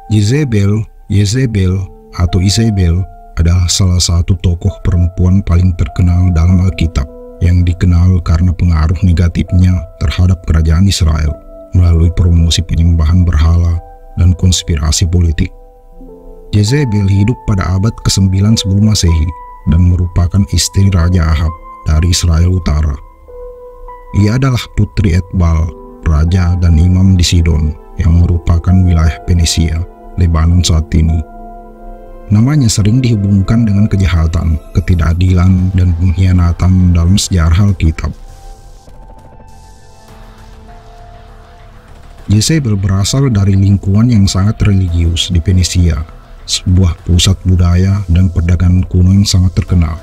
Yezebel atau Isabel adalah salah satu tokoh perempuan paling terkenal dalam Alkitab yang dikenal karena pengaruh negatifnya terhadap kerajaan Israel melalui promosi penyembahan berhala dan konspirasi politik. Yezebel hidup pada abad ke-9 sebelum Masehi dan merupakan istri Raja Ahab dari Israel Utara. Ia adalah putri Etbal, raja dan imam di Sidon yang merupakan wilayah Fenisia, Lebanon saat ini. Namanya sering dihubungkan dengan kejahatan, ketidakadilan, dan pengkhianatan dalam sejarah Alkitab. Yezebel berasal dari lingkungan yang sangat religius di Fenisia, sebuah pusat budaya dan perdagangan kuno yang sangat terkenal.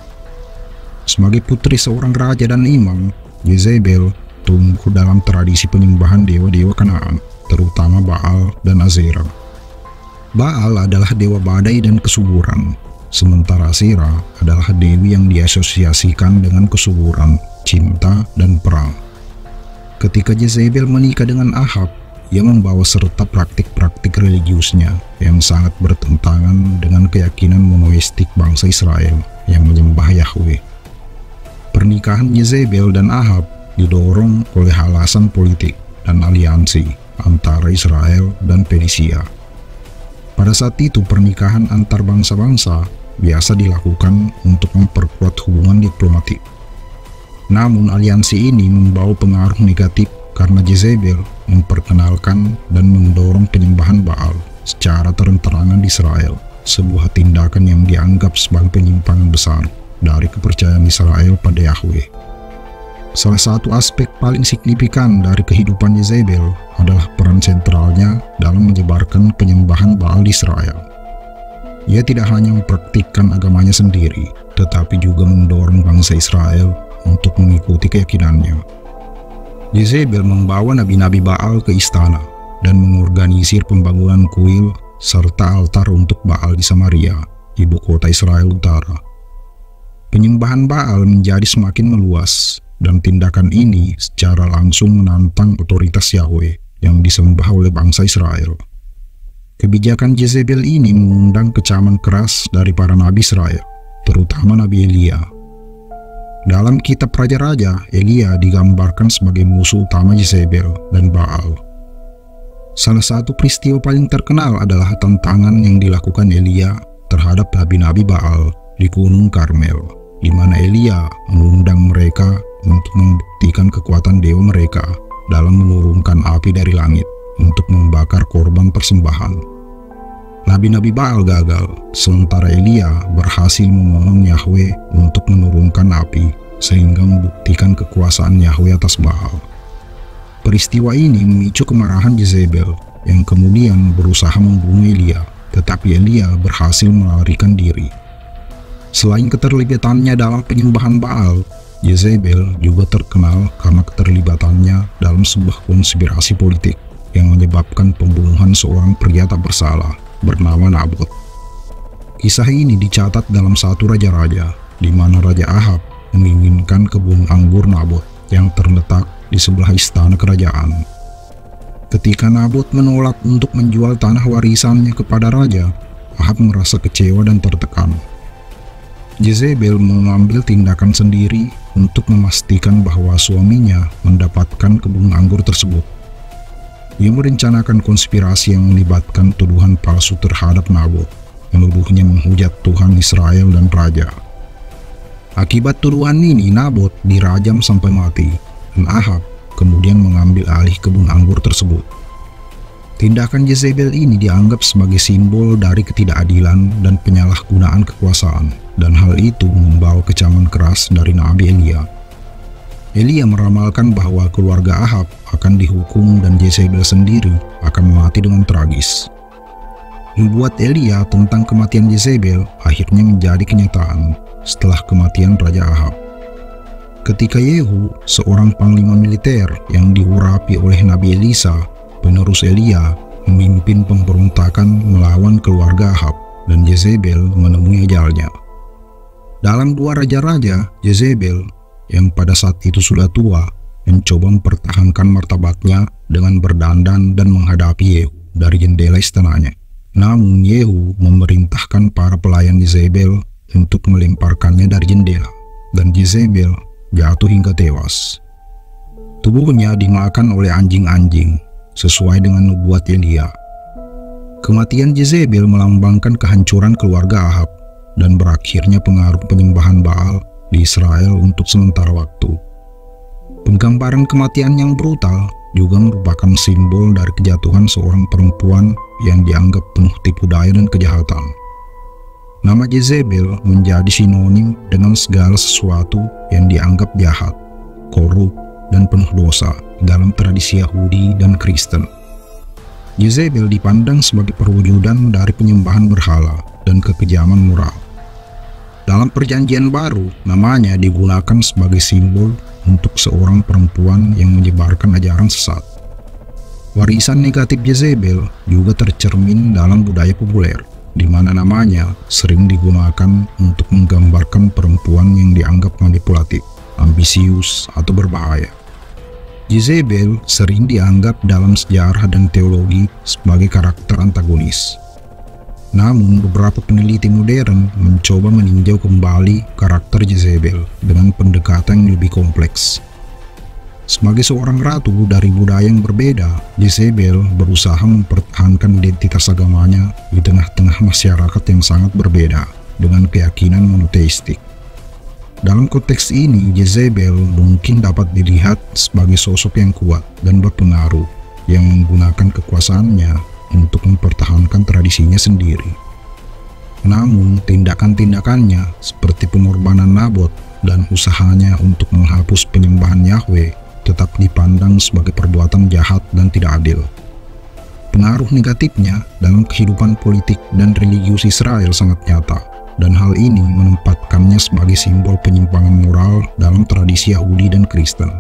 Sebagai putri seorang raja dan imam, Yezebel tumbuh dalam tradisi penyembahan dewa-dewa Kanaan, terutama Baal dan Azera. Baal adalah dewa badai dan kesuburan, sementara Asera adalah dewi yang diasosiasikan dengan kesuburan, cinta, dan perang. Ketika Yezebel menikah dengan Ahab, ia membawa serta praktik-praktik religiusnya yang sangat bertentangan dengan keyakinan monoistik bangsa Israel yang menyembah Yahweh. Pernikahan Yezebel dan Ahab didorong oleh alasan politik dan aliansi antara Israel dan Fenisia. Pada saat itu, pernikahan antar bangsa-bangsa biasa dilakukan untuk memperkuat hubungan diplomatik. Namun aliansi ini membawa pengaruh negatif karena Yezebel memperkenalkan dan mendorong penyembahan Baal secara terang-terangan di Israel, sebuah tindakan yang dianggap sebagai penyimpangan besar dari kepercayaan Israel pada Yahweh. Salah satu aspek paling signifikan dari kehidupan Yezebel adalah peran sentralnya dalam menyebarkan penyembahan Baal di Israel. Ia tidak hanya mempraktikkan agamanya sendiri, tetapi juga mendorong bangsa Israel untuk mengikuti keyakinannya. Yezebel membawa nabi-nabi Baal ke istana dan mengorganisir pembangunan kuil serta altar untuk Baal di Samaria, ibu kota Israel Utara. Penyembahan Baal menjadi semakin meluas, dan tindakan ini secara langsung menantang otoritas Yahweh yang disembah oleh bangsa Israel. Kebijakan Yezebel ini mengundang kecaman keras dari para nabi Israel, terutama Nabi Elia. Dalam kitab Raja-Raja, Elia digambarkan sebagai musuh utama Yezebel dan Baal. Salah satu peristiwa paling terkenal adalah tantangan yang dilakukan Elia terhadap nabi-nabi Baal di Gunung Karmel, di mana Elia mengundang mereka untuk membuktikan kekuatan dewa mereka dalam menurunkan api dari langit untuk membakar korban persembahan. Nabi-nabi Baal gagal, sementara Elia berhasil memohon Yahweh untuk menurunkan api sehingga membuktikan kekuasaan Yahweh atas Baal. Peristiwa ini memicu kemarahan Yezebel yang kemudian berusaha membunuh Elia, tetapi Elia berhasil melarikan diri. Selain keterlibatannya dalam penyembahan Baal, Yezebel juga terkenal karena keterlibatannya dalam sebuah konspirasi politik yang menyebabkan pembunuhan seorang pria tak bersalah bernama Nabot. Kisah ini dicatat dalam satu raja-raja, di mana Raja Ahab menginginkan kebun anggur Nabot yang terletak di sebelah istana kerajaan. Ketika Nabot menolak untuk menjual tanah warisannya kepada raja, Ahab merasa kecewa dan tertekan. Yezebel mengambil tindakan sendiri untuk memastikan bahwa suaminya mendapatkan kebun anggur tersebut. Ia merencanakan konspirasi yang melibatkan tuduhan palsu terhadap Nabot, menuduhnya menghujat Tuhan Israel dan raja. Akibat tuduhan ini, Nabot dirajam sampai mati, dan Ahab kemudian mengambil alih kebun anggur tersebut. Tindakan Yezebel ini dianggap sebagai simbol dari ketidakadilan dan penyalahgunaan kekuasaan, dan hal itu membawa kecaman keras dari Nabi Elia. Elia meramalkan bahwa keluarga Ahab akan dihukum dan Yezebel sendiri akan mati dengan tragis. Nubuat Elia tentang kematian Yezebel akhirnya menjadi kenyataan setelah kematian Raja Ahab. Ketika Yehu, seorang panglima militer yang diurapi oleh Nabi Elisa, penerus Elia, memimpin pemberontakan melawan keluarga Ahab, dan Yezebel menemui ajalnya. Dalam dua raja-raja, Yezebel yang pada saat itu sudah tua mencoba mempertahankan martabatnya dengan berdandan dan menghadapi Yehu dari jendela istananya. Namun Yehu memerintahkan para pelayan Jezebel untuk melemparkannya dari jendela, dan Jezebel jatuh hingga tewas. Tubuhnya dimakan oleh anjing-anjing, sesuai dengan nubuat Elia. Kematian Jezebel melambangkan kehancuran keluarga Ahab dan berakhirnya pengaruh penyembahan Baal di Israel untuk sementara waktu. Penggambaran kematian yang brutal juga merupakan simbol dari kejatuhan seorang perempuan yang dianggap penuh tipu daya dan kejahatan. Nama Jezebel menjadi sinonim dengan segala sesuatu yang dianggap jahat, korup, dan penuh dosa dalam tradisi Yahudi dan Kristen. Jezebel dipandang sebagai perwujudan dari penyembahan berhala dan kekejaman moral. Dalam Perjanjian Baru, namanya digunakan sebagai simbol untuk seorang perempuan yang menyebarkan ajaran sesat. Warisan negatif Jezebel juga tercermin dalam budaya populer, di mana namanya sering digunakan untuk menggambarkan perempuan yang dianggap manipulatif, ambisius, atau berbahaya. Jezebel sering dianggap dalam sejarah dan teologi sebagai karakter antagonis. Namun, beberapa peneliti modern mencoba meninjau kembali karakter Jezebel dengan pendekatan yang lebih kompleks. Sebagai seorang ratu dari budaya yang berbeda, Jezebel berusaha mempertahankan identitas agamanya di tengah-tengah masyarakat yang sangat berbeda dengan keyakinan monoteistik. Dalam konteks ini, Jezebel mungkin dapat dilihat sebagai sosok yang kuat dan berpengaruh yang menggunakan kekuasaannya untuk mempertahankan tradisinya sendiri. Namun, tindakan-tindakannya seperti pengorbanan Nabot dan usahanya untuk menghapus penyembahan Yahweh tetap dipandang sebagai perbuatan jahat dan tidak adil. Pengaruh negatifnya dalam kehidupan politik dan religius Israel sangat nyata, dan hal ini menempatkannya sebagai simbol penyimpangan moral dalam tradisi Yahudi dan Kristen.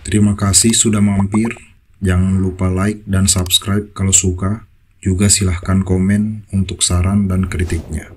Terima kasih sudah mampir. Jangan lupa like dan subscribe kalau suka. Juga silahkan komen untuk saran dan kritiknya.